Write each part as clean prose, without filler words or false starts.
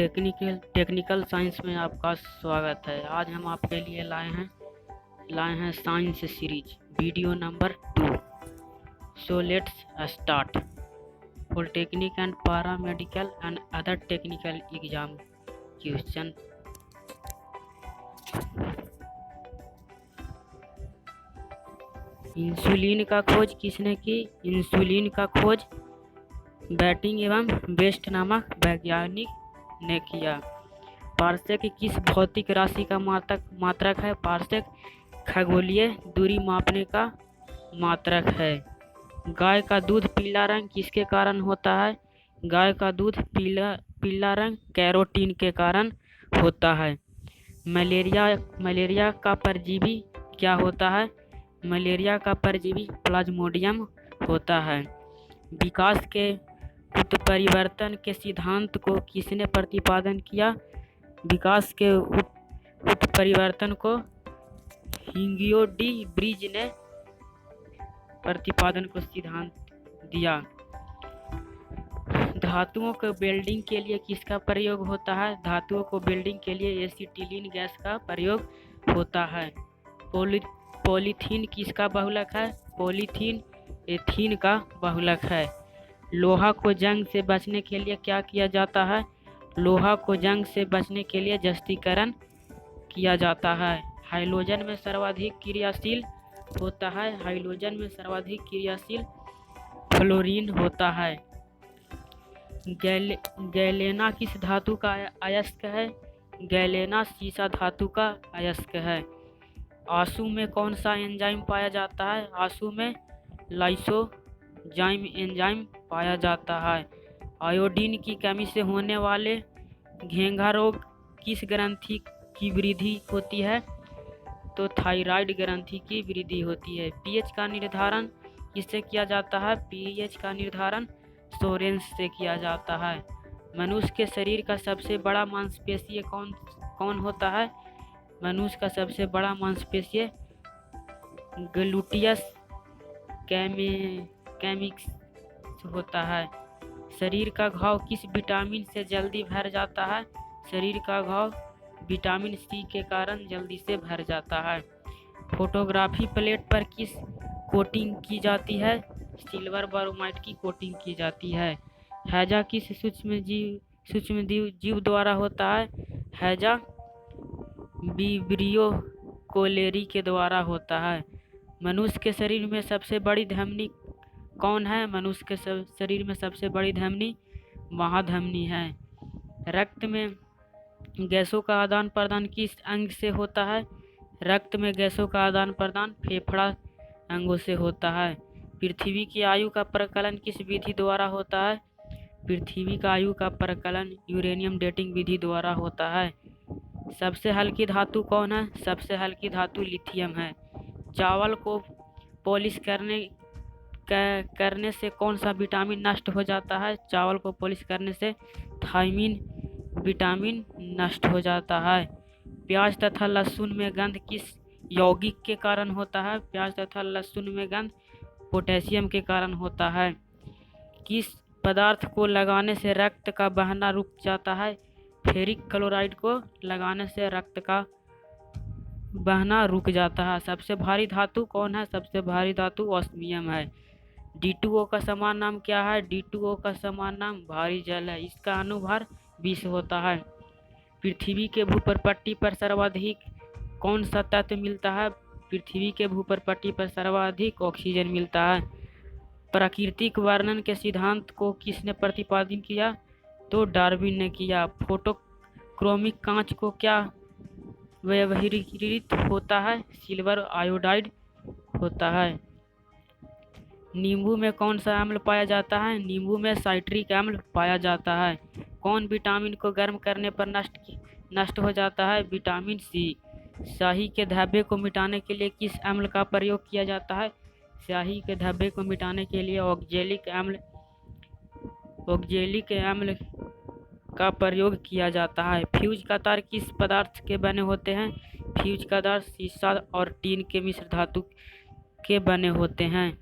Technical science में आपका स्वागत है। आज हम आपके लिए लाए हैं science series video number 2। So let's start. Polytechnic and पारा medical and other technical exam question. Insulin का खोज किसने की? इंसुलिन का खोज बैटिंग एवं बेस्ट नामक वैज्ञानिक ने किया। पारसेक किस भौतिक राशि का मात्रक है? पारसेक खगोलीय दूरी मापने का मात्रक है। गाय का दूध पीला रंग किसके कारण होता है? गाय का दूध पीला रंग कैरोटीन के कारण होता है। मलेरिया का परजीवी क्या होता है? मलेरिया का परजीवी प्लाज्मोडियम होता है। विकास के उत्परिवर्तन के सिद्धांत को किसने प्रतिपादन किया? विकास के उत्परिवर्तन को हिंगियो डी ब्रिज ने प्रतिपादन को सिद्धांत दिया। धातुओं को वेल्डिंग के लिए किसका प्रयोग होता है? धातुओं को वेल्डिंग के लिए एसिटिलीन गैस का प्रयोग होता है। पॉलीथीन किसका बहुलक है? पॉलीथीन एथीन का बहुलक है। लोहा को जंग से बचने के लिए क्या किया जाता है? लोहा को जंग से बचने के लिए जस्तीकरण किया जाता है। हाइड्रोजन में सर्वाधिक क्रियाशील होता है। हाइड्रोजन में सर्वाधिक क्रियाशील फ्लोरीन होता है। गैलेना किस धातु का अयस्क है? गैलेना सीसा धातु का अयस्क है। आंसू में कौन सा एंजाइम पाया जाता है? आंसू में लाइसोजाइम एंजाइम पाया जाता है। आयोडीन की कमी से होने वाले घेंघा रोग किस ग्रंथि की वृद्धि होती है? तो थायराइड ग्रंथि की वृद्धि होती है। पीएच का निर्धारण किससे किया जाता है? पीएच का निर्धारण सोरेंस से किया जाता है। मनुष्य के शरीर का सबसे बड़ा मांसपेशीय कौन होता है? मनुष्य का सबसे बड़ा मांसपेशीय ग्लूटियस कैमिक्स होता है। शरीर का घाव किस विटामिन से जल्दी भर जाता है? शरीर का घाव विटामिन सी के कारण जल्दी से भर जाता है। फोटोग्राफी प्लेट पर किस कोटिंग की जाती है? सिल्वर ब्रोमाइड की कोटिंग की जाती है। हैजा किस सूक्ष्म जीव द्वारा होता है? हैजा विब्रियो कोलेरी के द्वारा होता है। मनुष्य के शरीर में सबसे बड़ी धमनी कौन है? मनुष्य के शरीर में सबसे बड़ी धमनी महाधमनी है। रक्त में गैसों का आदान प्रदान किस अंग से होता है? रक्त में गैसों का आदान प्रदान फेफड़ा अंगों से होता है। पृथ्वी की आयु का प्रकलन किस विधि द्वारा होता है? पृथ्वी का आयु का प्रकलन यूरेनियम डेटिंग विधि द्वारा होता है। सबसे हल्की धातु कौन है? सबसे हल्की धातु लिथियम है। चावल को पॉलिश करने से कौन सा विटामिन नष्ट हो जाता है? चावल को पॉलिश करने से थायमिन विटामिन नष्ट हो जाता है। प्याज तथा लहसुन में गंध किस यौगिक के कारण होता है? प्याज तथा लहसुन में गंध पोटेशियम के कारण होता है। किस पदार्थ को लगाने से रक्त का बहना रुक जाता है? फेरिक क्लोराइड को लगाने से रक्त का बहना रुक जाता है। सबसे भारी धातु कौन है? सबसे भारी धातु ऑस्मियम है। D2O का समान नाम क्या है? D2O का समान नाम भारी जल है। इसका अनुभार 20 होता है। पृथ्वी के भूपटपट्टी पर सर्वाधिक कौन सा तत्व मिलता है? पृथ्वी के भूपटपट्टी पर सर्वाधिक ऑक्सीजन मिलता है। प्राकृतिक वर्णन के सिद्धांत को किसने प्रतिपादित किया? तो डार्विन ने किया। फोटोक्रोमिक कांच को क्या व्यवहृत होता है? सिल्वर आयोडाइड होता है। नींबू में कौन सा अम्ल पाया जाता है? नींबू में साइट्रिक अम्ल पाया जाता है। कौन विटामिन को गर्म करने पर नष्ट हो जाता है? Vitamin C. स्याही के धब्बे को मिटाने के लिए किस अम्ल का प्रयोग किया जाता है? स्याही के धब्बे को मिटाने के लिए ऑक्जेलिक अम्ल का प्रयोग किया जाता है। फ्यूज का तार किस पदार्थ के बने होते हैं? फ्यूज का तार सीसा और टीन के मिश्र धातु के बने होते हैं।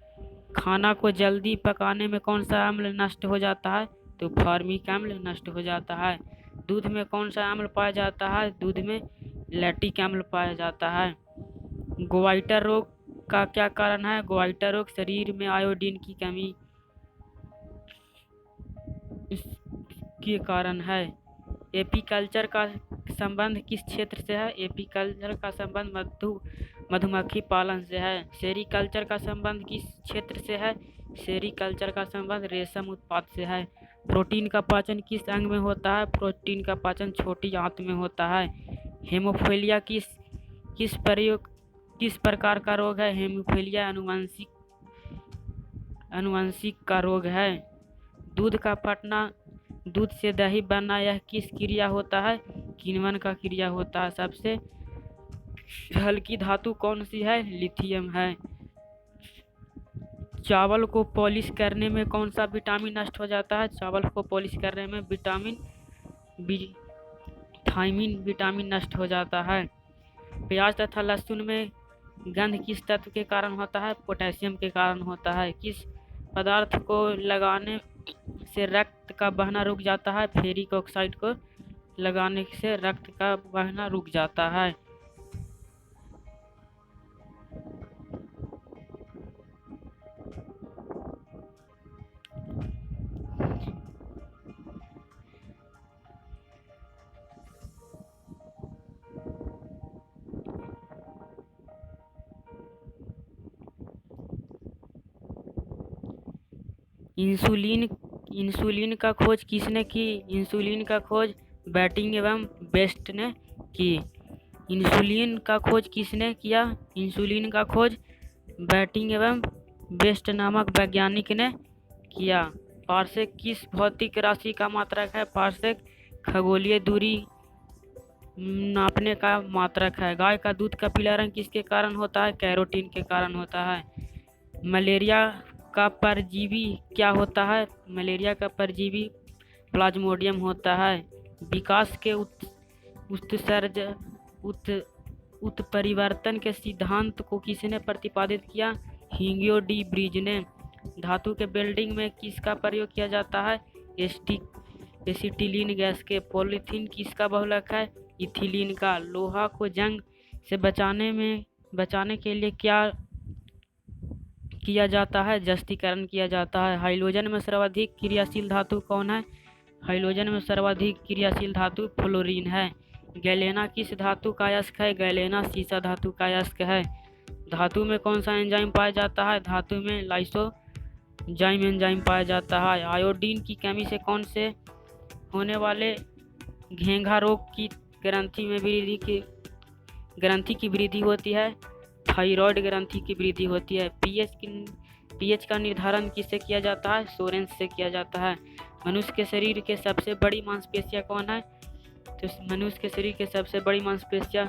खाना को जल्दी पकाने में कौन सा अम्ल नष्ट हो जाता है? तो फॉर्मिक अम्ल नष्ट हो जाता है। दूध में कौन सा अम्ल पाया जाता है? दूध में लैक्टिक अम्ल पाया जाता है। गोइटर रोग का क्या कारण है? गोइटर रोग शरीर में आयोडीन की कमी के कारण है। एपीकल्चर का संबंध किस क्षेत्र से है? एपीकल्चर का संबंध मधुमक्खी पालन से है। सेरीकल्चर का संबंध किस क्षेत्र से है? सेरीकल्चर का संबंध रेशम उत्पाद से है। प्रोटीन का पाचन किस अंग में होता है? प्रोटीन का पाचन छोटी आंत में होता है। हेमोफीलिया किस प्रकार का रोग है? हेमोफीलिया आनुवंशिक का रोग है। दूध का फटना, दूध से दही बनना, यह किस क्रिया होता है? किण्वन का क्रिया होता है। सबसे हल्की धातु कौन सी है? लिथियम है। चावल को पॉलिश करने में कौन सा विटामिन नष्ट हो जाता है? चावल को पॉलिश करने में थायमीन विटामिन नष्ट हो जाता है। प्याज तथा लहसुन में गंध किस तत्व के कारण होता है? पोटेशियम के कारण होता है। किस पदार्थ को लगाने से रक्त का बहना रुक जाता है? फेरिक ऑक्साइड को लगाने से रक्त का बहना रुक जाता है। इंसुलिन का खोज किसने की? इंसुलिन का खोज बैटिंग एवं बेस्ट ने की। इंसुलिन का खोज किसने किया? इंसुलिन का खोज बैटिंग एवं बेस्ट नामक वैज्ञानिक ने किया। पारसेक किस भौतिक राशि का मात्रक है? पारसेक खगोलीय दूरी नापने का मात्रक है। गाय का दूध का पीला रंग किसके कारण होता है? कैरोटीन के कारण होता है। मलेरिया का परजीवी क्या होता है? मलेरिया का परजीवी प्लाज्मोडियम होता है। विकास के उत्परिवर्तन के सिद्धांत को किसने प्रतिपादित किया? ह्यूगो डी ब्रीज ने। धातु के वेल्डिंग में किसका प्रयोग किया जाता है? एसिटिलीन गैस के। पॉलीथीन किसका बहुलक है? इथिलीन का। लोहा को जंग से बचाने के लिए क्या किया जाता है? जस्तीकरण किया जाता है। हाइड्रोजन में सर्वाधिक क्रियाशील धातु कौन है? हाइड्रोजन में सर्वाधिक क्रियाशील धातु फ्लोरीन है। गैलेना किस धातु का अयस्क है? गैलेना सीसा धातु का अयस्क है। धातु में कौन सा एंजाइम पाया जाता है? धातु में लाइसोजाइम एंजाइम पाया जाता है। आयोडीन की कमी से कौन से होने वाले घेंघा रोग की ग्रंथि की वृद्धि होती है? थायराइड ग्रंथि की वृद्धि होती है। पीएच का निर्धारण किससे किया जाता है? सोरेंस से किया जाता है। मनुष्य के शरीर के सबसे बड़ी मांसपेशियां कौन है? तो मनुष्य के शरीर के सबसे बड़ी मांसपेशियां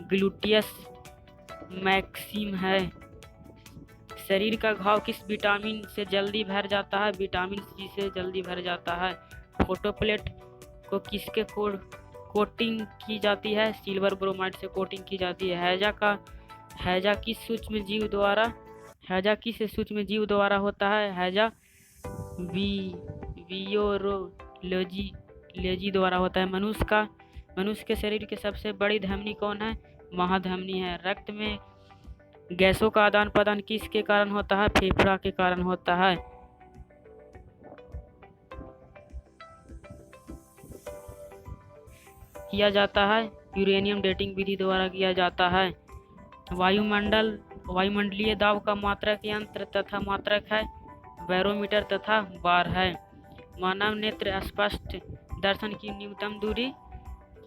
ग्लूटियस मैक्सिम है। शरीर का घाव किस विटामिन से जल्दी भर जाता है? विटामिन सी से जल्दी भर जाता है। फोटोप्लेट को किसके कोटिंग की जाती है? सिल्वर ब्रोमाइड से कोटिंग की जाती है। हैजा किस सूक्ष्म जीव द्वारा होता है? हैजा वियोरोलेजी द्वारा होता है। मनुष्य के शरीर के सबसे बड़ी धमनी कौन है? महाधमनी है। रक्त में गैसों का आदान प्रदान किसके कारण होता है? फेफड़ा के कारण होता है। किया जाता है यूरेनियम डेटिंग विधि द्वारा किया जाता है। वायुमंडलीय दाब का मात्रक यंत्र तथा मात्रक है बैरोमीटर तथा बार है। मानव नेत्र स्पष्ट दर्शन की न्यूनतम दूरी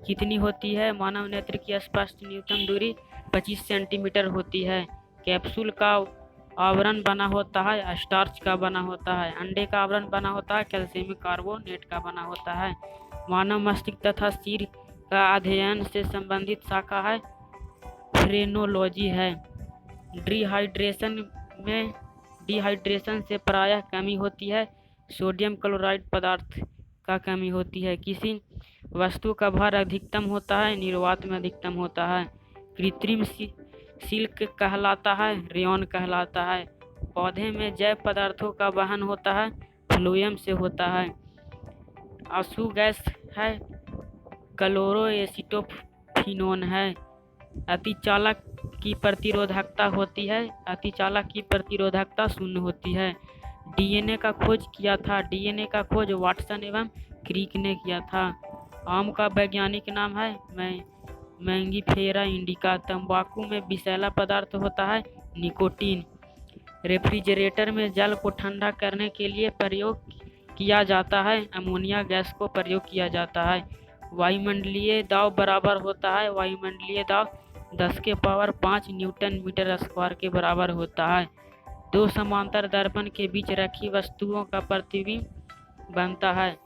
कितनी होती है? मानव नेत्र की स्पष्ट न्यूनतम दूरी 25 सेंटीमीटर होती है। कैप्सूल का आवरण बना होता है स्टार्च का बना होता है। अंडे का आवरण बना होता है कैल्शियम कार्बोनेट का बना होता है। मानव मस्तिष्क तथा सिर का अध्ययन से संबंधित शाखा है फ्रेनोलॉजी है। डिहाइड्रेशन से प्रायः कमी होती है सोडियम क्लोराइड पदार्थ का कमी होती है। किसी वस्तु का भार अधिकतम होता है निर्वात में अधिकतम होता है। कृत्रिम सिल्क कहलाता है रेयॉन कहलाता है। पौधे में जैव पदार्थों का वहन होता है फ्लोएम से होता है। आंसू गैस है क्लोरोएसिटोफिनोन है। अतिचालक की प्रतिरोधकता होती है, अतिचालक की प्रतिरोधकता 0 होती है। डीएनए का खोज किया था, डीएनए का खोज वाटसन एवं क्रिक ने किया था। आम का वैज्ञानिक नाम है मैंगीफेरा इंडिका। तंबाकू में विषैला पदार्थ होता है निकोटीन। रेफ्रिजरेटर में जल को ठंडा करने के लिए प्रयोग किया जाता है, अमोनिया गैस को प्रयोग किया जाता है। वायुमंडलीय दाब बराबर होता है, वायुमंडलीय दाब 10 के पावर 5 न्यूटन मीटर स्क्वायर के बराबर होता है। दो समांतर दर्पण के बीच रखी वस्तुओं का प्रतिबिंब बनता है।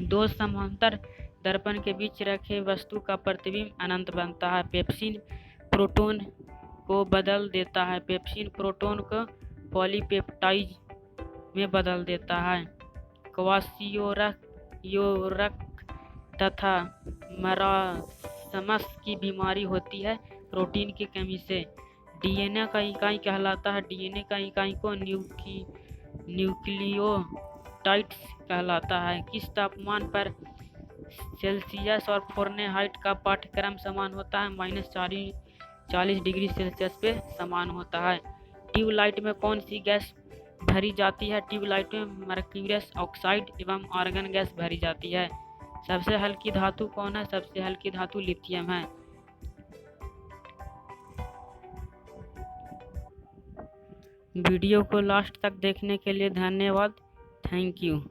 दो समांतर दर्पण के बीच रखे वस्तु का प्रतिबिंब अनंत बनता है। पेप्सिन प्रोटॉन को बदल देता है, पेप्सिन प्रोटॉन को पॉलीपेप्टाइड में बदल देता है। क्वासियोरक तथा मरासमस की बीमारी होती है प्रोटीन की कमी से। डीएनए का इकाई कहलाता है, डीएनए का इकाई को न्यूक्लियोटाइड्स कहलाता है। किस तापमान पर सेल्सियस और फ़ारेनहाइट का पाठ्यक्रम समान होता है? -40 डिग्री सेल्सियस पे समान होता है। ट्यूबलाइट में कौन सी गैस भरी जाती है? ट्यूबलाइट में मर्क्यूरियस ऑक्साइड एवं आर्गन गैस भरी जाती है। सबसे हल्की धातु कौन है? सबसे हल्की धातु लिथियम है। वीडियो को लास्ट तक देखने के लिए धन्यवाद। Thank you.